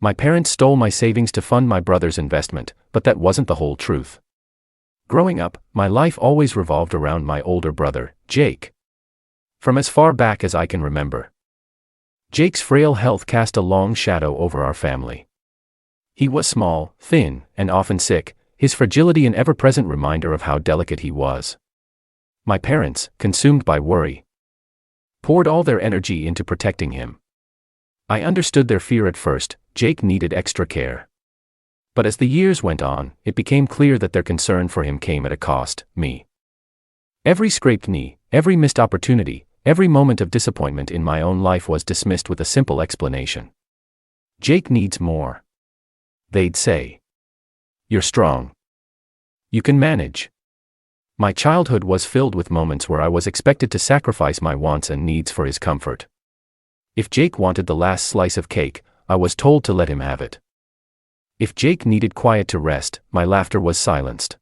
My parents stole my savings to fund my brother's investment, but that wasn't the whole truth. Growing up, my life always revolved around my older brother, Jake. From as far back as I can remember, Jake's frail health cast a long shadow over our family. He was small, thin, and often sick, his fragility an ever-present reminder of how delicate he was. My parents, consumed by worry, poured all their energy into protecting him. I understood their fear at first. Jake needed extra care. But as the years went on, it became clear that their concern for him came at a cost: me. Every scraped knee, every missed opportunity, every moment of disappointment in my own life was dismissed with a simple explanation. Jake needs more. They'd say. You're strong. You can manage. My childhood was filled with moments where I was expected to sacrifice my wants and needs for his comfort. If Jake wanted the last slice of cake, I was told to let him have it. If Jake needed quiet to rest, my laughter was silenced.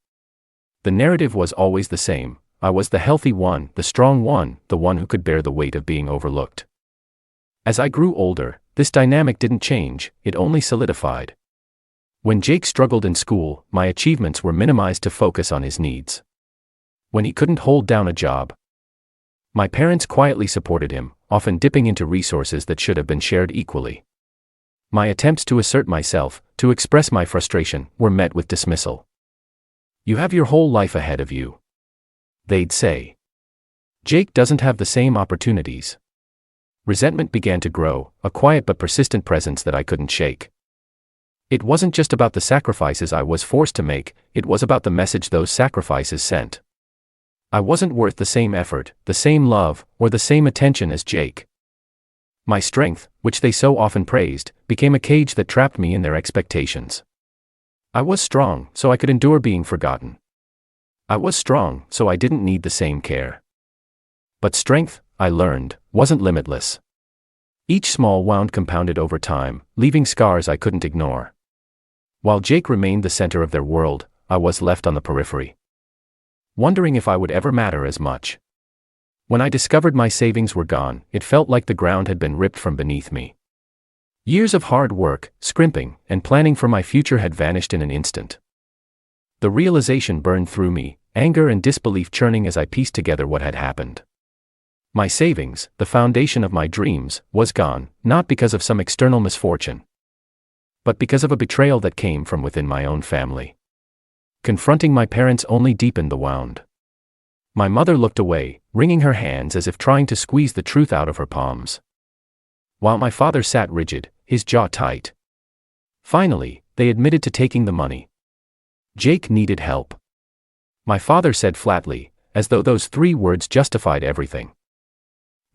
The narrative was always the same: I was the healthy one, the strong one, the one who could bear the weight of being overlooked. As I grew older, this dynamic didn't change, it only solidified. When Jake struggled in school, my achievements were minimized to focus on his needs. When he couldn't hold down a job, my parents quietly supported him, often dipping into resources that should have been shared equally. My attempts to assert myself, to express my frustration, were met with dismissal. You have your whole life ahead of you, they'd say. Jake doesn't have the same opportunities. Resentment began to grow, a quiet but persistent presence that I couldn't shake. It wasn't just about the sacrifices I was forced to make, it was about the message those sacrifices sent. I wasn't worth the same effort, the same love, or the same attention as Jake. My strength, which they so often praised, became a cage that trapped me in their expectations. I was strong, so I could endure being forgotten. I was strong, so I didn't need the same care. But strength, I learned, wasn't limitless. Each small wound compounded over time, leaving scars I couldn't ignore. While Jake remained the center of their world, I was left on the periphery, wondering if I would ever matter as much. When I discovered my savings were gone, it felt like the ground had been ripped from beneath me. Years of hard work, scrimping, and planning for my future had vanished in an instant. The realization burned through me, anger and disbelief churning as I pieced together what had happened. My savings, the foundation of my dreams, was gone, not because of some external misfortune, but because of a betrayal that came from within my own family. Confronting my parents only deepened the wound. My mother looked away, wringing her hands as if trying to squeeze the truth out of her palms, while my father sat rigid, his jaw tight. Finally, they admitted to taking the money. Jake needed help. My father said flatly, as though those 3 words justified everything.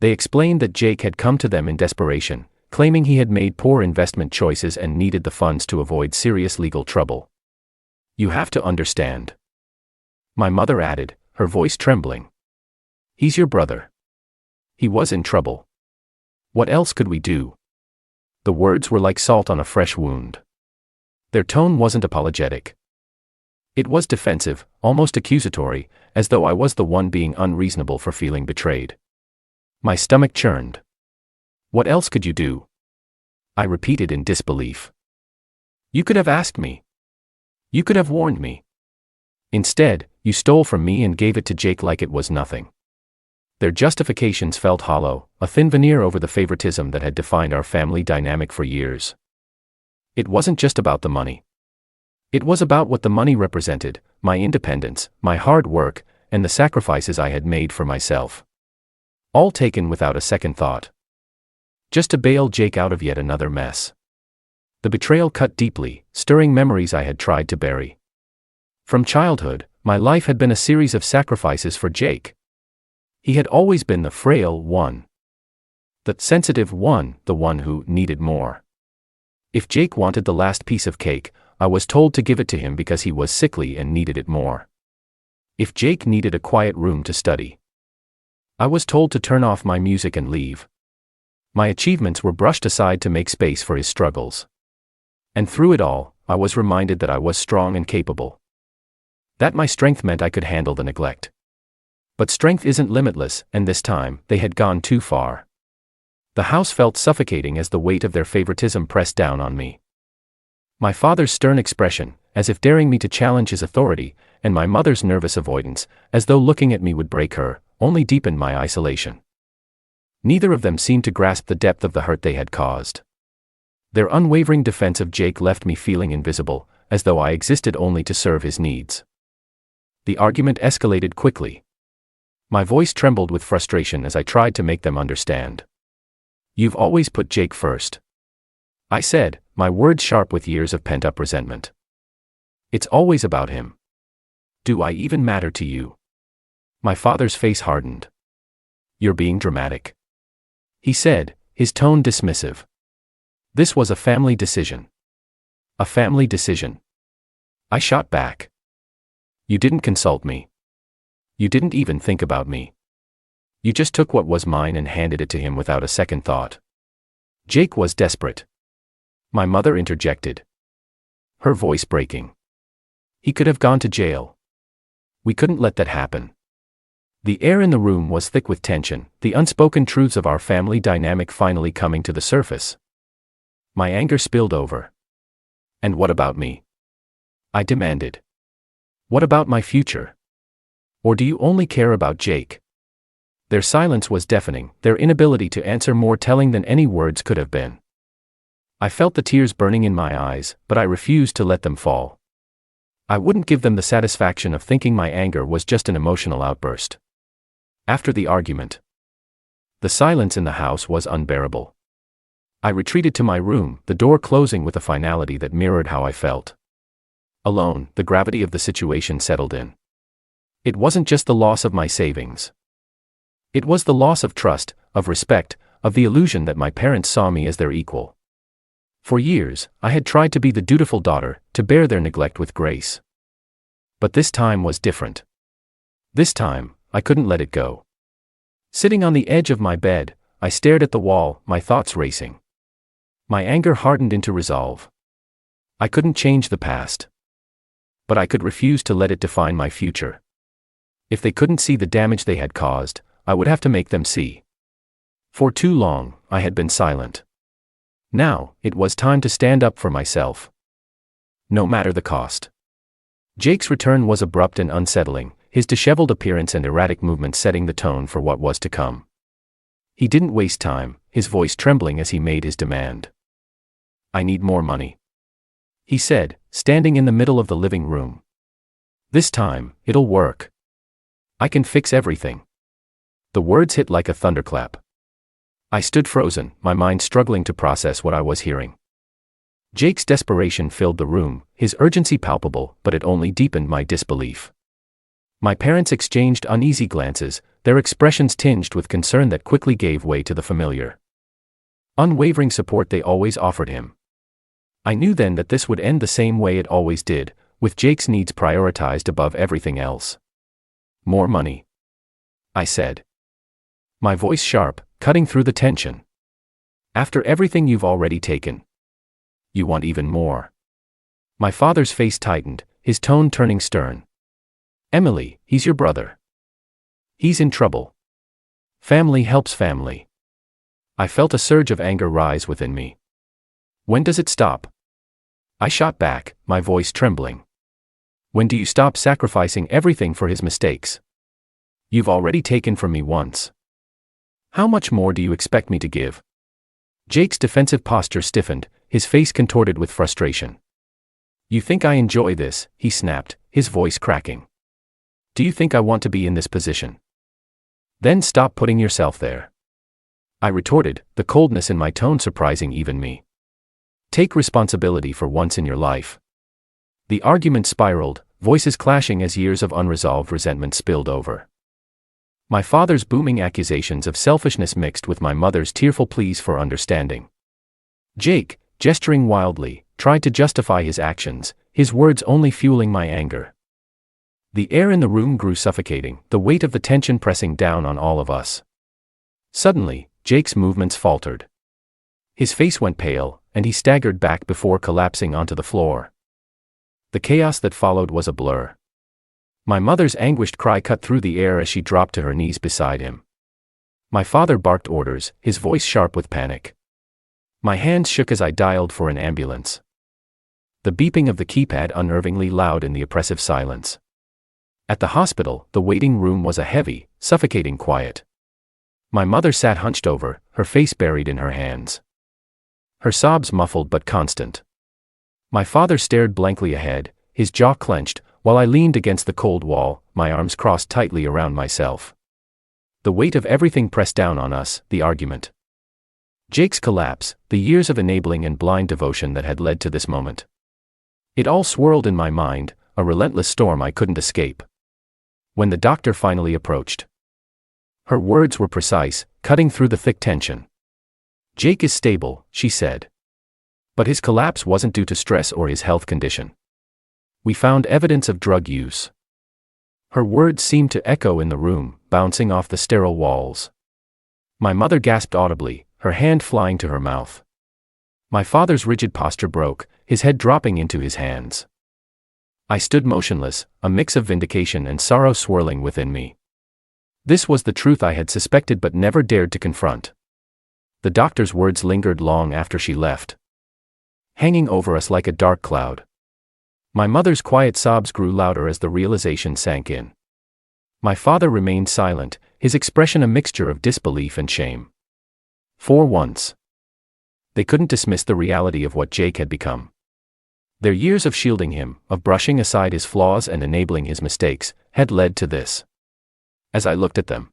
They explained that Jake had come to them in desperation, claiming he had made poor investment choices and needed the funds to avoid serious legal trouble. You have to understand, my mother added, her voice trembling. He's your brother. He was in trouble. What else could we do? The words were like salt on a fresh wound. Their tone wasn't apologetic. It was defensive, almost accusatory, as though I was the one being unreasonable for feeling betrayed. My stomach churned. What else could you do? I repeated in disbelief. You could have asked me. You could have warned me. Instead, you stole from me and gave it to Jake like it was nothing. Their justifications felt hollow, a thin veneer over the favoritism that had defined our family dynamic for years. It wasn't just about the money. It was about what the money represented: my independence, my hard work, and the sacrifices I had made for myself. All taken without a second thought, just to bail Jake out of yet another mess. The betrayal cut deeply, stirring memories I had tried to bury. From childhood, my life had been a series of sacrifices for Jake. He had always been the frail one, the sensitive one, the one who needed more. If Jake wanted the last piece of cake, I was told to give it to him because he was sickly and needed it more. If Jake needed a quiet room to study, I was told to turn off my music and leave. My achievements were brushed aside to make space for his struggles. And through it all, I was reminded that I was strong and capable. That my strength meant I could handle the neglect. But strength isn't limitless, and this time, they had gone too far. The house felt suffocating as the weight of their favoritism pressed down on me. My father's stern expression, as if daring me to challenge his authority, and my mother's nervous avoidance, as though looking at me would break her, only deepened my isolation. Neither of them seemed to grasp the depth of the hurt they had caused. Their unwavering defense of Jake left me feeling invisible, as though I existed only to serve his needs. The argument escalated quickly. My voice trembled with frustration as I tried to make them understand. "You've always put Jake first," I said, my words sharp with years of pent-up resentment. "It's always about him. Do I even matter to you?" My father's face hardened. "You're being dramatic," he said, his tone dismissive. "This was a family decision." "A family decision?" I shot back. "You didn't consult me. You didn't even think about me. You just took what was mine and handed it to him without a second thought." Jake was desperate. My mother interjected, her voice breaking. "He could have gone to jail. We couldn't let that happen." The air in the room was thick with tension, the unspoken truths of our family dynamic finally coming to the surface. My anger spilled over. "And what about me?" I demanded. "What about my future? Or do you only care about Jake?" Their silence was deafening, their inability to answer more telling than any words could have been. I felt the tears burning in my eyes, but I refused to let them fall. I wouldn't give them the satisfaction of thinking my anger was just an emotional outburst. After the argument, the silence in the house was unbearable. I retreated to my room, the door closing with a finality that mirrored how I felt. Alone, the gravity of the situation settled in. It wasn't just the loss of my savings. It was the loss of trust, of respect, of the illusion that my parents saw me as their equal. For years, I had tried to be the dutiful daughter, to bear their neglect with grace. But this time was different. This time, I couldn't let it go. Sitting on the edge of my bed, I stared at the wall, my thoughts racing. My anger hardened into resolve. I couldn't change the past. But I could refuse to let it define my future. If they couldn't see the damage they had caused, I would have to make them see. For too long, I had been silent. Now, it was time to stand up for myself. No matter the cost. Jake's return was abrupt and unsettling, his disheveled appearance and erratic movements setting the tone for what was to come. He didn't waste time, his voice trembling as he made his demand. "I need more money," he said, standing in the middle of the living room. "This time, it'll work. I can fix everything." The words hit like a thunderclap. I stood frozen, my mind struggling to process what I was hearing. Jake's desperation filled the room, his urgency palpable, but it only deepened my disbelief. My parents exchanged uneasy glances, their expressions tinged with concern that quickly gave way to the familiar, unwavering support they always offered him. I knew then that this would end the same way it always did, with Jake's needs prioritized above everything else. "More money," I said. My voice sharp, cutting through the tension. "After everything you've already taken. You want even more." My father's face tightened, his tone turning stern. "Emily, he's your brother. He's in trouble. Family helps family." I felt a surge of anger rise within me. "When does it stop?" I shot back, my voice trembling. "When do you stop sacrificing everything for his mistakes? You've already taken from me once. How much more do you expect me to give?" Jake's defensive posture stiffened, his face contorted with frustration. "You think I enjoy this?" he snapped, his voice cracking. "Do you think I want to be in this position? Then stop putting yourself there." I retorted, the coldness in my tone surprising even me. "Take responsibility for once in your life." The argument spiraled, voices clashing as years of unresolved resentment spilled over. My father's booming accusations of selfishness mixed with my mother's tearful pleas for understanding. Jake, gesturing wildly, tried to justify his actions, his words only fueling my anger. The air in the room grew suffocating, the weight of the tension pressing down on all of us. Suddenly, Jake's movements faltered. His face went pale, and he staggered back before collapsing onto the floor. The chaos that followed was a blur. My mother's anguished cry cut through the air as she dropped to her knees beside him. My father barked orders, his voice sharp with panic. My hands shook as I dialed for an ambulance. the beeping of the keypad unnervingly loud in the oppressive silence. At the hospital, the waiting room was a heavy, suffocating quiet. My mother sat hunched over, her face buried in her hands. Her sobs muffled but constant. My father stared blankly ahead, his jaw clenched, while I leaned against the cold wall, my arms crossed tightly around myself. The weight of everything pressed down on us, the argument. Jake's collapse, the years of enabling and blind devotion that had led to this moment. It all swirled in my mind, a relentless storm I couldn't escape. When the doctor finally approached. Her words were precise, cutting through the thick tension. "Jake is stable," she said. But his collapse wasn't due to stress or his health condition. "We found evidence of drug use." Her words seemed to echo in the room, bouncing off the sterile walls. My mother gasped audibly, her hand flying to her mouth. My father's rigid posture broke, his head dropping into his hands. I stood motionless, a mix of vindication and sorrow swirling within me. This was the truth I had suspected but never dared to confront. The doctor's words lingered long after she left, hanging over us like a dark cloud. My mother's quiet sobs grew louder as the realization sank in. My father remained silent, his expression a mixture of disbelief and shame. For once, they couldn't dismiss the reality of what Jake had become. Their years of shielding him, of brushing aside his flaws and enabling his mistakes, had led to this. As I looked at them,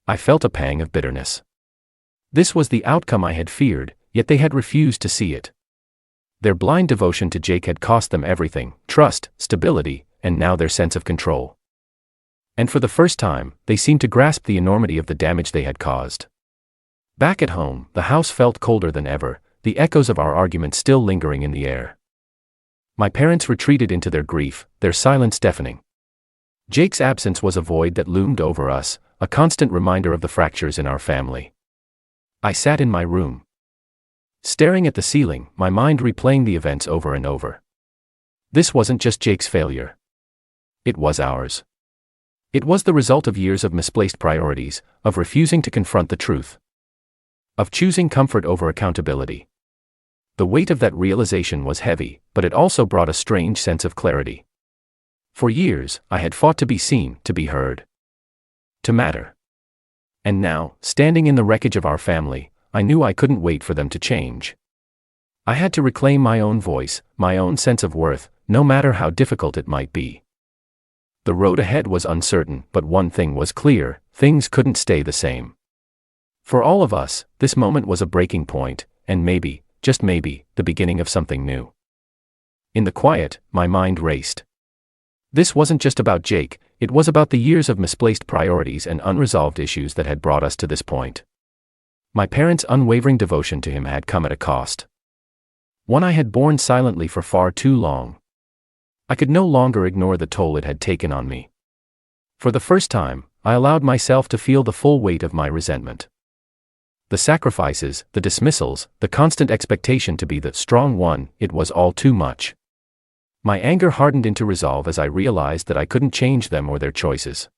I felt a pang of bitterness. This was the outcome I had feared, yet they had refused to see it. Their blind devotion to Jake had cost them everything: trust, stability, and now their sense of control. And for the first time, they seemed to grasp the enormity of the damage they had caused. Back at home, the house felt colder than ever, the echoes of our argument still lingering in the air. My parents retreated into their grief, their silence deafening. Jake's absence was a void that loomed over us, a constant reminder of the fractures in our family. I sat in my room, staring at the ceiling, my mind replaying the events over and over. This wasn't just Jake's failure. It was ours. It was the result of years of misplaced priorities, of refusing to confront the truth, of choosing comfort over accountability. The weight of that realization was heavy, but it also brought a strange sense of clarity. For years, I had fought to be seen, to be heard, to matter. And now, standing in the wreckage of our family, I knew I couldn't wait for them to change. I had to reclaim my own voice, my own sense of worth, no matter how difficult it might be. The road ahead was uncertain, but one thing was clear: things couldn't stay the same. For all of us, this moment was a breaking point, and maybe, just maybe, the beginning of something new. In the quiet, my mind raced. This wasn't just about Jake, it was about the years of misplaced priorities and unresolved issues that had brought us to this point. My parents' unwavering devotion to him had come at a cost. One I had borne silently for far too long. I could no longer ignore the toll it had taken on me. For the first time, I allowed myself to feel the full weight of my resentment. The sacrifices, the dismissals, the constant expectation to be the strong one, it was all too much. My anger hardened into resolve as I realized that I couldn't change them or their choices.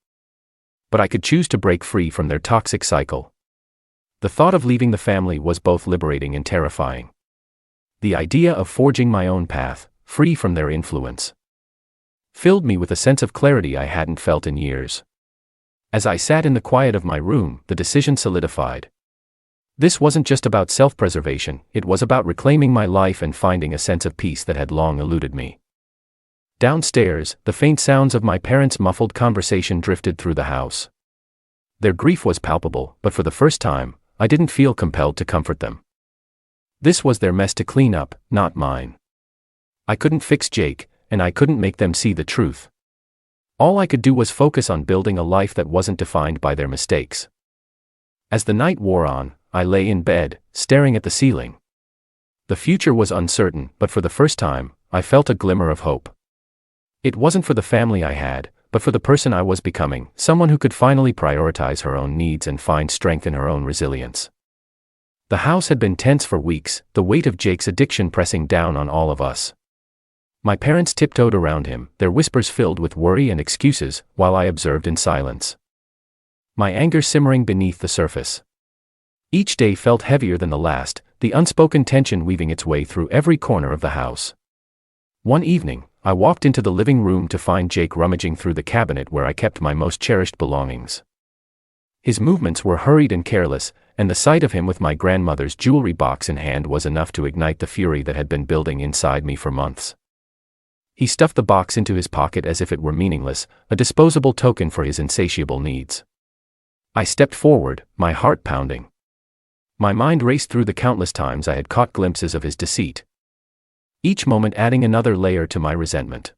But I could choose to break free from their toxic cycle. The thought of leaving the family was both liberating and terrifying. The idea of forging my own path, free from their influence, filled me with a sense of clarity I hadn't felt in years. As I sat in the quiet of my room, the decision solidified. This wasn't just about self-preservation, it was about reclaiming my life and finding a sense of peace that had long eluded me. Downstairs, the faint sounds of my parents' muffled conversation drifted through the house. Their grief was palpable, but for the first time, I didn't feel compelled to comfort them. This was their mess to clean up, not mine. I couldn't fix Jake, and I couldn't make them see the truth. All I could do was focus on building a life that wasn't defined by their mistakes. As the night wore on, I lay in bed, staring at the ceiling. The future was uncertain, but for the first time, I felt a glimmer of hope. It wasn't for the family I had, but for the person I was becoming, someone who could finally prioritize her own needs and find strength in her own resilience. The house had been tense for weeks, the weight of Jake's addiction pressing down on all of us. My parents tiptoed around him, their whispers filled with worry and excuses, while I observed in silence. My anger simmering beneath the surface. Each day felt heavier than the last, the unspoken tension weaving its way through every corner of the house. One evening, I walked into the living room to find Jake rummaging through the cabinet where I kept my most cherished belongings. His movements were hurried and careless, and the sight of him with my grandmother's jewelry box in hand was enough to ignite the fury that had been building inside me for months. He stuffed the box into his pocket as if it were meaningless, a disposable token for his insatiable needs. I stepped forward, my heart pounding. My mind raced through the countless times I had caught glimpses of his deceit, each moment adding another layer to my resentment.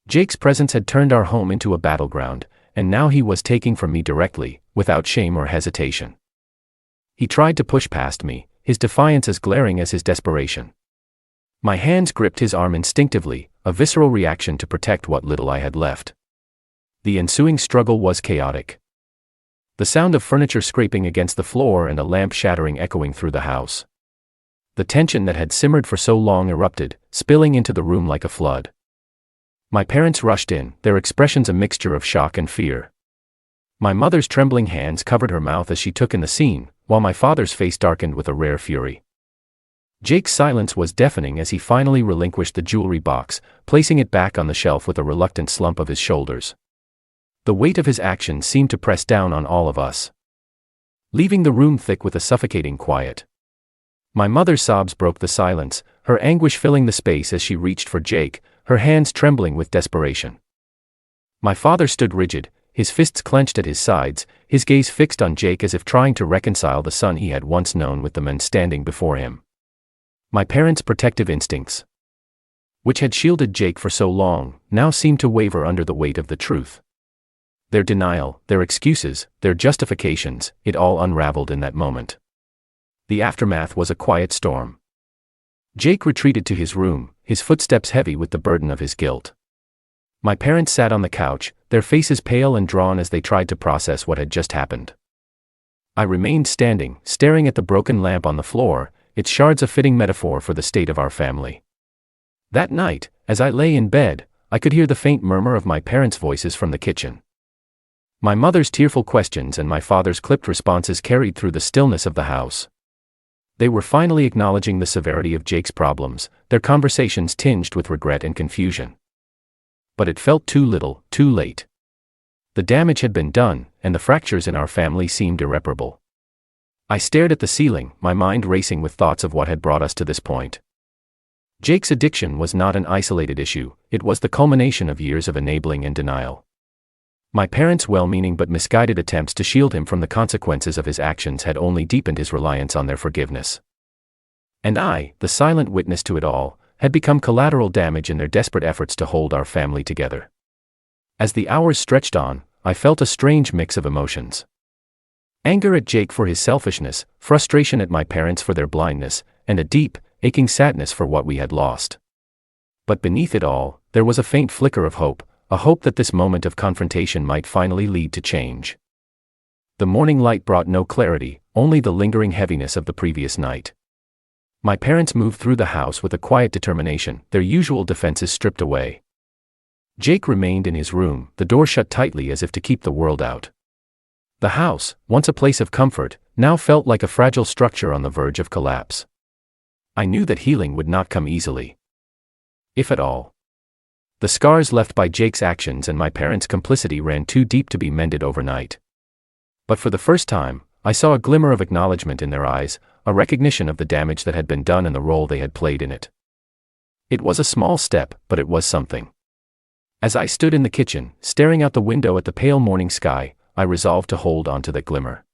Jake's presence had turned our home into a battleground, and now he was taking from me directly, without shame or hesitation. He tried to push past me, his defiance as glaring as his desperation. My hands gripped his arm instinctively, a visceral reaction to protect what little I had left. The ensuing struggle was chaotic. The sound of furniture scraping against the floor and a lamp shattering echoing through the house. The tension that had simmered for so long erupted, spilling into the room like a flood. My parents rushed in, their expressions a mixture of shock and fear. My mother's trembling hands covered her mouth as she took in the scene, while my father's face darkened with a rare fury. Jake's silence was deafening as he finally relinquished the jewelry box, placing it back on the shelf with a reluctant slump of his shoulders. The weight of his actions seemed to press down on all of us, leaving the room thick with a suffocating quiet. My mother's sobs broke the silence, her anguish filling the space as she reached for Jake, her hands trembling with desperation. My father stood rigid, his fists clenched at his sides, his gaze fixed on Jake as if trying to reconcile the son he had once known with the men standing before him. My parents' protective instincts, which had shielded Jake for so long, now seemed to waver under the weight of the truth. Their denial, their excuses, their justifications, it all unraveled in that moment. The aftermath was a quiet storm. Jake retreated to his room, his footsteps heavy with the burden of his guilt. My parents sat on the couch, their faces pale and drawn as they tried to process what had just happened. I remained standing, staring at the broken lamp on the floor, its shards a fitting metaphor for the state of our family. That night, as I lay in bed, I could hear the faint murmur of my parents' voices from the kitchen. My mother's tearful questions and my father's clipped responses carried through the stillness of the house. They were finally acknowledging the severity of Jake's problems, their conversations tinged with regret and confusion. But it felt too little, too late. The damage had been done, and the fractures in our family seemed irreparable. I stared at the ceiling, my mind racing with thoughts of what had brought us to this point. Jake's addiction was not an isolated issue, it was the culmination of years of enabling and denial. My parents' well-meaning but misguided attempts to shield him from the consequences of his actions had only deepened his reliance on their forgiveness. And I, the silent witness to it all, had become collateral damage in their desperate efforts to hold our family together. As the hours stretched on, I felt a strange mix of emotions. Anger at Jake for his selfishness, frustration at my parents for their blindness, and a deep, aching sadness for what we had lost. But beneath it all, there was a faint flicker of hope, a hope that this moment of confrontation might finally lead to change. The morning light brought no clarity, only the lingering heaviness of the previous night. My parents moved through the house with a quiet determination, their usual defenses stripped away. Jake remained in his room, the door shut tightly as if to keep the world out. The house, once a place of comfort, now felt like a fragile structure on the verge of collapse. I knew that healing would not come easily, if at all. The scars left by Jake's actions and my parents' complicity ran too deep to be mended overnight. But for the first time, I saw a glimmer of acknowledgement in their eyes, a recognition of the damage that had been done and the role they had played in it. It was a small step, but it was something. As I stood in the kitchen, staring out the window at the pale morning sky, I resolved to hold on to that glimmer.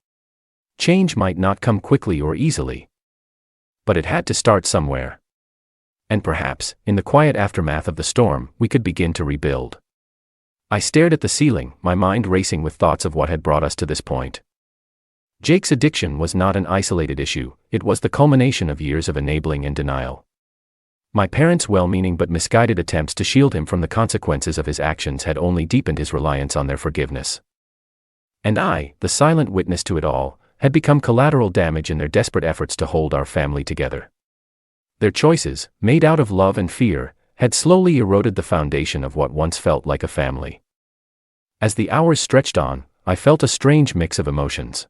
Change might not come quickly or easily, but it had to start somewhere. And perhaps, in the quiet aftermath of the storm, we could begin to rebuild. I stared at the ceiling, my mind racing with thoughts of what had brought us to this point. Jake's addiction was not an isolated issue, it was the culmination of years of enabling and denial. My parents' well-meaning but misguided attempts to shield him from the consequences of his actions had only deepened his reliance on their forgiveness. And I, the silent witness to it all, had become collateral damage in their desperate efforts to hold our family together. Their choices, made out of love and fear, had slowly eroded the foundation of what once felt like a family. As the hours stretched on, I felt a strange mix of emotions.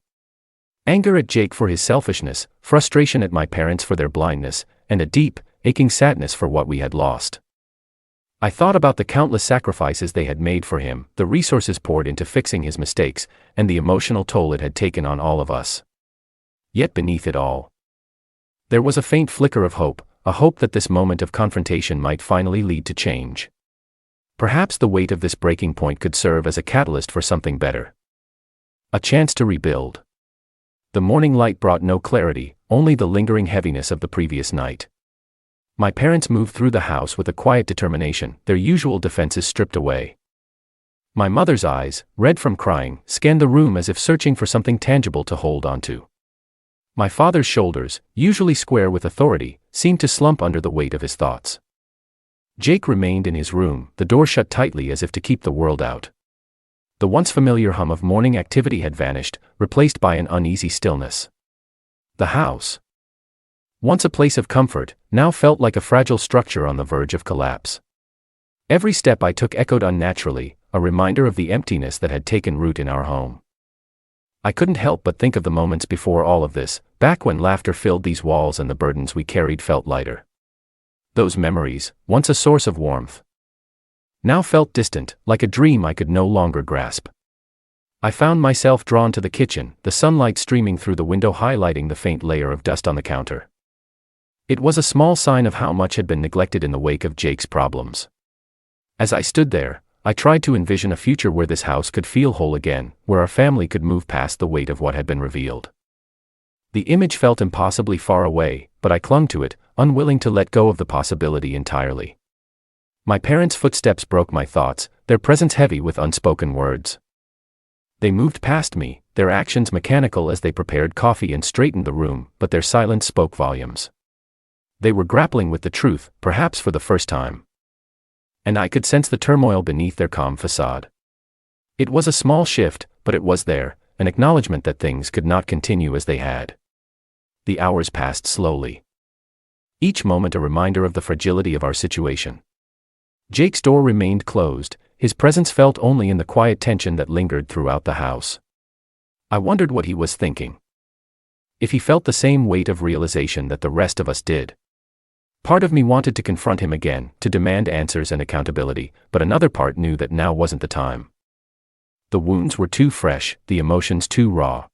Anger at Jake for his selfishness, frustration at my parents for their blindness, and a deep, aching sadness for what we had lost. I thought about the countless sacrifices they had made for him, the resources poured into fixing his mistakes, and the emotional toll it had taken on all of us. Yet beneath it all, there was a faint flicker of hope, a hope that this moment of confrontation might finally lead to change. Perhaps the weight of this breaking point could serve as a catalyst for something better. A chance to rebuild. The morning light brought no clarity, only the lingering heaviness of the previous night. My parents moved through the house with a quiet determination, their usual defenses stripped away. My mother's eyes, red from crying, scanned the room as if searching for something tangible to hold onto. My father's shoulders, usually square with authority, seemed to slump under the weight of his thoughts. Jake remained in his room, the door shut tightly as if to keep the world out. The once familiar hum of morning activity had vanished, replaced by an uneasy stillness. The house, once a place of comfort, now felt like a fragile structure on the verge of collapse. Every step I took echoed unnaturally, a reminder of the emptiness that had taken root in our home. I couldn't help but think of the moments before all of this, back when laughter filled these walls and the burdens we carried felt lighter. Those memories, once a source of warmth, now felt distant, like a dream I could no longer grasp. I found myself drawn to the kitchen, the sunlight streaming through the window highlighting the faint layer of dust on the counter. It was a small sign of how much had been neglected in the wake of Jake's problems. As I stood there, I tried to envision a future where this house could feel whole again, where our family could move past the weight of what had been revealed. The image felt impossibly far away, but I clung to it, unwilling to let go of the possibility entirely. My parents' footsteps broke my thoughts, their presence heavy with unspoken words. They moved past me, their actions mechanical as they prepared coffee and straightened the room, but their silence spoke volumes. They were grappling with the truth, perhaps for the first time. And I could sense the turmoil beneath their calm facade. It was a small shift, but it was there, an acknowledgement that things could not continue as they had. The hours passed slowly. Each moment a reminder of the fragility of our situation. Jake's door remained closed, his presence felt only in the quiet tension that lingered throughout the house. I wondered what he was thinking. If he felt the same weight of realization that the rest of us did. Part of me wanted to confront him again, to demand answers and accountability, but another part knew that now wasn't the time. The wounds were too fresh, the emotions too raw.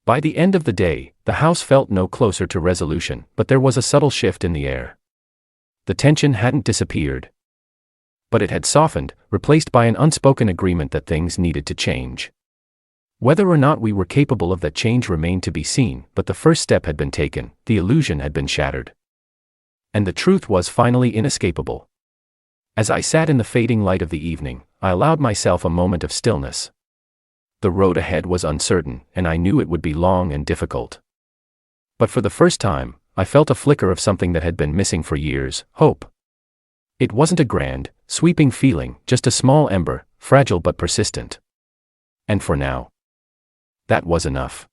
By the end of the day, the house felt no closer to resolution, but there was a subtle shift in the air. The tension hadn't disappeared, but it had softened, replaced by an unspoken agreement that things needed to change. Whether or not we were capable of that change remained to be seen, but the first step had been taken, the illusion had been shattered. And the truth was finally inescapable. As I sat in the fading light of the evening, I allowed myself a moment of stillness. The road ahead was uncertain, and I knew it would be long and difficult. But for the first time, I felt a flicker of something that had been missing for years, hope. It wasn't a grand, sweeping feeling, just a small ember, fragile but persistent. And for now, that was enough.